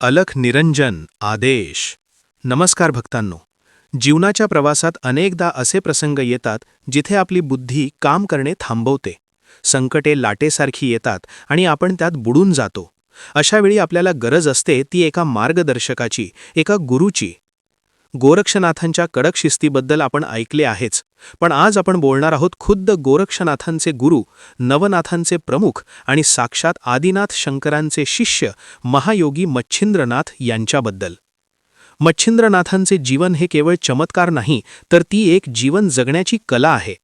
अलख निरंजन आदेश. नमस्कार भक्तांनो. जीवनाच्या प्रवासात अनेकदा असे प्रसंग येतात जिथे आपली बुद्धी काम करणे थांबवते. संकटे लाटेसारखी येतात आणि आपण त्यात बुडून जातो. अशा वेळी आपल्याला गरज असते ती एका मार्गदर्शकाची, एका गुरूची. गोरक्षनाथांच्या कडक शिस्तीबद्दल आपण ऐकले आहेच, पण आज आपण बोलणार आहोत खुद्द गोरक्षनाथांचे गुरु, नवनाथांचे प्रमुख आणि साक्षात आदिनाथ शंकरांचे शिष्य महायोगी मच्छिंद्रनाथ यांच्याबद्दल. मच्छिंद्रनाथांचे जीवन हे केवळ चमत्कार नाही, तर ती एक जीवन जगण्याची कला आहे.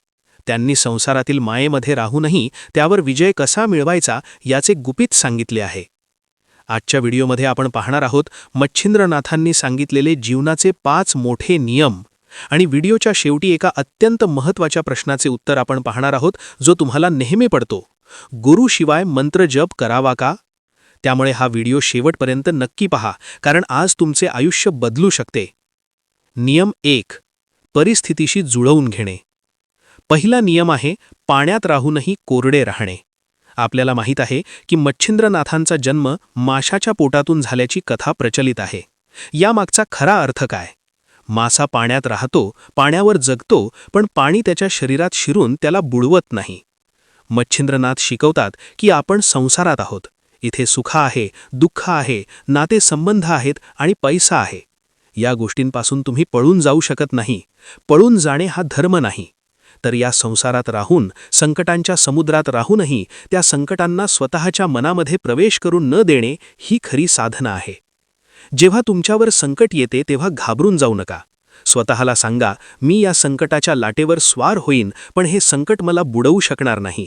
त्यांनी संसारातील मायेमध्ये राहूनही त्यावर विजय कसा मिळवायचा याचे गुपित सांगितले आहे. आजच्या व्हिडिओमध्ये आपण पाहणार आहोत मच्छिंद्रनाथांनी सांगितलेले जीवनाचे 5 मोठे नियम, आणि व्हिडिओच्या शेवटी एका अत्यंत महत्त्वाच्या प्रश्नाचे उत्तर आपण पाहणार आहोत जो तुम्हाला नेहमी पडतो: गुरुशिवाय मंत्र जप करावा का? त्यामुळे हा व्हिडिओ शेवटपर्यंत नक्की पहा, कारण आज तुमचे आयुष्य बदलू शकते. नियम 1: परिस्थितीशी जुळवून घेणे. पहिला नियम आहे पाण्यात राहूनही कोरडे राहणे. आपल्याला माहीत आहे की मच्छिंद्रनाथांचा जन्म माशाच्या पोटातून झाल्याची कथा प्रचलित आहे. यामागचा खरा अर्थ काय? मासा पाण्यात राहतो, पाण्यावर जगतो, पण पाणी त्याच्या शरीरात शिरून त्याला बुडवत नाही. मच्छिंद्रनाथ शिकवतात की आपण संसारात आहोत. इथे सुख आहे, दुःख आहे, नातेसंबंध आहेत आणि पैसा आहे. या गोष्टींपासून तुम्ही पळून जाऊ शकत नाही. पळून जाणे हा धर्म नाही. तर या संसारात राहून, संकटांच्या समुद्रात राहूनही त्या संकटांना स्वतःच्या मनामध्ये प्रवेश करून न देणे ही खरी साधना आहे. जेव्हा तुमच्यावर संकट येते तेव्हा घाबरून जाऊ नका. स्वतःला सांगा, मी या संकटाच्या लाटेवर स्वार होईन, पण हे संकट मला बुडवू शकणार नाही.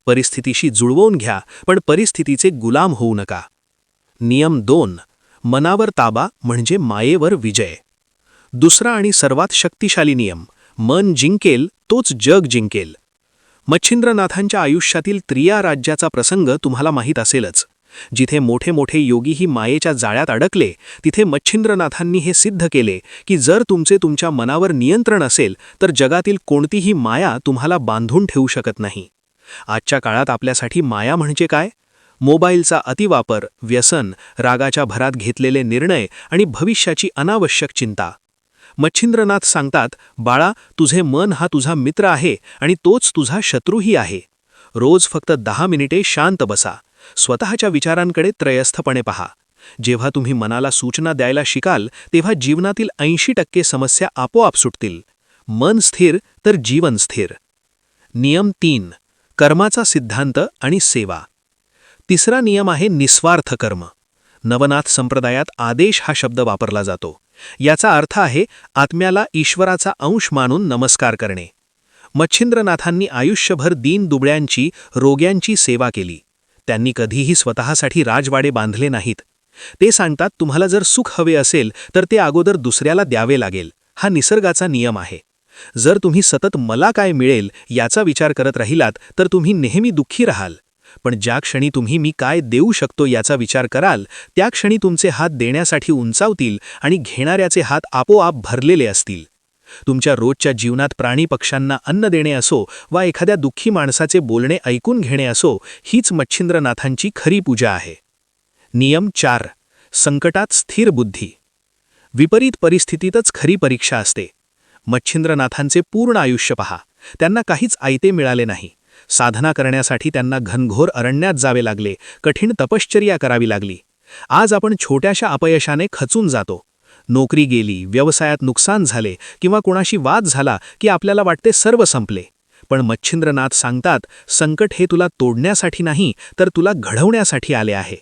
परिस्थितीशी जुळवून घ्या, पण परिस्थितीचे गुलाम होऊ नका. नियम 2: मनावर ताबा म्हणजे मायेवर विजय. दुसरा आणि सर्वात शक्तिशाली नियम: मन जिंकेल तोच जग जिंकेल. मच्छिंद्रनाथांच्या आयुष्यातील त्रिया राज्याचा प्रसंग तुम्हाला माहीत असेलच. जिथे मोठे मोठे योगीही मायेच्या जाळ्यात अडकले, तिथे मच्छिंद्रनाथांनी हे सिद्ध केले की जर तुमच्या मनावर नियंत्रण असेल तर जगातील कोणतीही माया तुम्हाला बांधून ठेवू शकत नाही. आजच्या काळात आपल्यासाठी माया म्हणजे काय? मोबाईलचा अतिवापर, व्यसन, रागाच्या भरात घेतलेले निर्णय आणि भविष्याची अनावश्यक चिंता. मच्छिंद्रनाथ सांगतात, बाळा, तुझे मन हा तुझा मित्र आहे आणि तोच तुझा शत्रूही आहे. रोज फक्त 10 मिनिटे शांत बसा. स्वतःच्या विचारांकडे त्रयस्थपणे पहा. जेव्हा तुम्ही मनाला सूचना द्यायला शिकाल तेव्हा जीवनातील 80% समस्या आपोआप सुटतील. मन स्थिर तर जीवन स्थिर. नियम 3: कर्माचा सिद्धांत आणि सेवा. तिसरा नियम आहे निस्वार्थ कर्म. नवनाथ संप्रदायात आदेश हा शब्द वापरला जातो. याचा अर्थ आहे आत्म्याला ईश्वराचा अंश मानून नमस्कार करणे. मच्छिंद्रनाथांनी आयुष्यभर दीनदुबळ्यांची, रोग्यांची सेवा केली. त्यांनी कधीही स्वतःसाठी राजवाडे बांधले नाहीत. ते सांगतात, तुम्हाला जर सुख हवे असेल तर ते अगोदर दुसऱ्याला द्यावे लागेल. हा निसर्गाचा नियम आहे. जर तुम्ही सतत मला काय मिळेल याचा विचार करत राहिलात तर तुम्ही नेहमी दुःखी राहाल. पण ज्या क्षणी तुम्ही मी काय देऊ शकतो याचा विचार कराल, त्या क्षणी तुमचे हात देण्यासाठी उंचावतील आणि घेणाऱ्याचे हात आपोआप भरलेले असतील. तुमच्या रोजच्या जीवनात प्राणी पक्ष्यांना अन्न देणे असो वा एखाद्या दुःखी माणसाचे बोलणे ऐकून घेणे असो, हीच मच्छिंद्रनाथांची खरी पूजा आहे. नियम 4: संकटात स्थिर बुद्धी. विपरीत परिस्थितीतच खरी परीक्षा असते. मच्छिंद्रनाथांचे पूर्ण आयुष्य पहा. त्यांना काहीच आयते मिळाले नाही. साधना करण्यासाठी त्यांना घनघोर अरण्यात जावे लागले, कठीण तपश्चर्या करावी लागली. आज आपण छोट्याशा अपयशाने खचून जातो. नोकरी गेली, व्यवसायात नुकसान झाले किंवा कोणाशी वाद झाला की आपल्याला वाटते सर्व संपले. पण मच्छिंद्रनाथ सांगतात, संकट हे तुला तोडण्यासाठी नाही तर तुला घडवण्यासाठी आले आहे.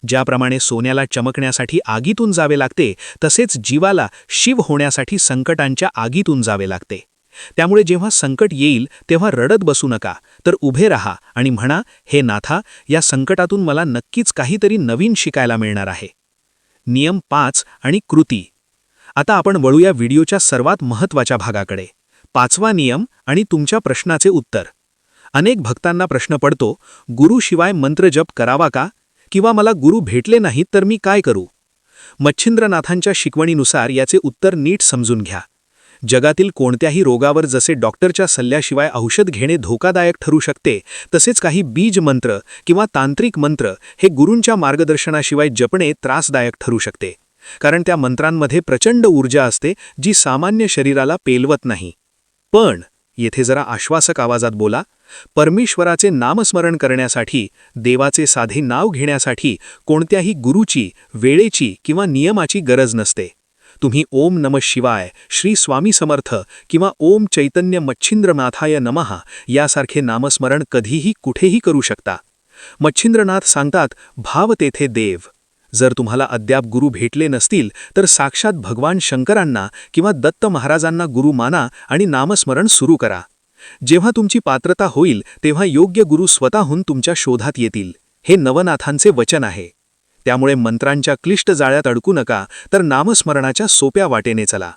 ज्याप्रमाणे सोन्याला चमकण्यासाठी आगीतून जावे लागते, तसेच जीवाला शिव होण्यासाठी संकटांच्या आगीतून जावे लागते. त्यामुळे जेव्हा संकट येईल तेव्हा रडत बसू नका, तर उभे राहा आणि म्हणा, हे नाथा, या संकटातून मला नक्कीच काहीतरी नवीन शिकायला मिळणार आहे. नियम 5 आणि कृती. आता आपण वळूया व्हिडिओच्या सर्वात महत्त्वाच्या भागाकडे. 5वा नियम आणि तुमच्या प्रश्नाचे उत्तर. अनेक भक्तांना प्रश्न पडतो, गुरुशिवाय मंत्र जप करावा का? किंवा मला गुरु भेटले नाहीत तर मी काय करू? मच्छिंद्रनाथांच्या शिकवणीनुसार याचे उत्तर नीट समजून घ्या. जगातील कोणत्याही रोगावर जसे डॉक्टरच्या सल्ल्याशिवाय औषध घेणे धोकादायक ठरू शकते, तसेच काही बीज मंत्र किंवा तांत्रिक मंत्र हे गुरूंच्या मार्गदर्शनाशिवाय जपणे त्रासदायक ठरू शकते, कारण त्या मंत्रांमध्ये प्रचंड ऊर्जा असते जी सामान्य शरीराला पेलवत नाही. पण येथे जरा आश्वासक आवाजात बोला, परमेश्वराचे नामस्मरण करण्यासाठी, देवाचे साधे नाव घेण्यासाठी कोणत्याही गुरूची, वेळेची किंवा नियमाची गरज नसते. तुम्ही ओम नमः शिवाय, श्री स्वामी समर्थ किंवा ओम चैतन्य मच्छिंद्रनाथाय नमः यासारखे नामस्मरण कधीही कुठेही करू शकता. मच्छिंद्रनाथ सांगतात, भाव तेथे देव. जर तुम्हाला अद्याप गुरु भेटले नसतील तर साक्षात भगवान शंकरांना किंवा दत्त महाराजांना गुरु माना आणि नामस्मरण सुरू करा. जेव्हा तुमची पात्रता होईल तेव्हा योग्य गुरु स्वतःहून तुमच्या शोधात येतील. हे नवनाथांचे वचन आहे. त्यामुळे मंत्रांच्या क्लिष्ट जाळ्यात अडकू नका, तर नामस्मरणाच्या सोप्या वाटेने चला.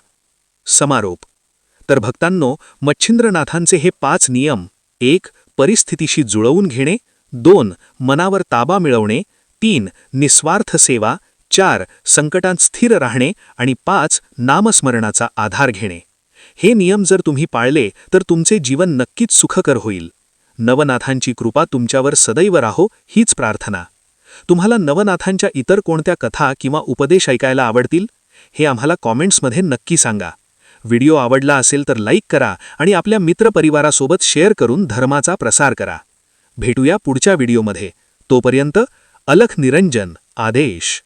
समारोप. तर भक्तांनो, मच्छिंद्रनाथांचे हे 5 नियम: 1. परिस्थितीशी जुळवून घेणे, 2. मनावर ताबा मिळवणे, 3. निस्वार्थ सेवा, 4. संकटांत स्थिर राहणे आणि 5. नामस्मरणाचा आधार घेणे. हे नियम जर तुम्ही पाळले तर तुमचे जीवन नक्कीच सुखकर होईल. नवनाथांची कृपा तुमच्यावर सदैव राहो हीच प्रार्थना. तुम्हाला नवनाथांच्या इतर कोणत्या कथा किंवा उपदेश ऐकायला आवडतील? हे आम्हाला कॉमेंट्समध्ये नक्की सांगा. व्हिडिओ आवडला असेल तर लाईक करा आणि आपल्या मित्रपरिवारासोबत शेअर करून धर्माचा प्रसार करा. भेटूया पुढच्या व्हिडिओमध्ये. तोपर्यंत अलख निरंजन. आदेश.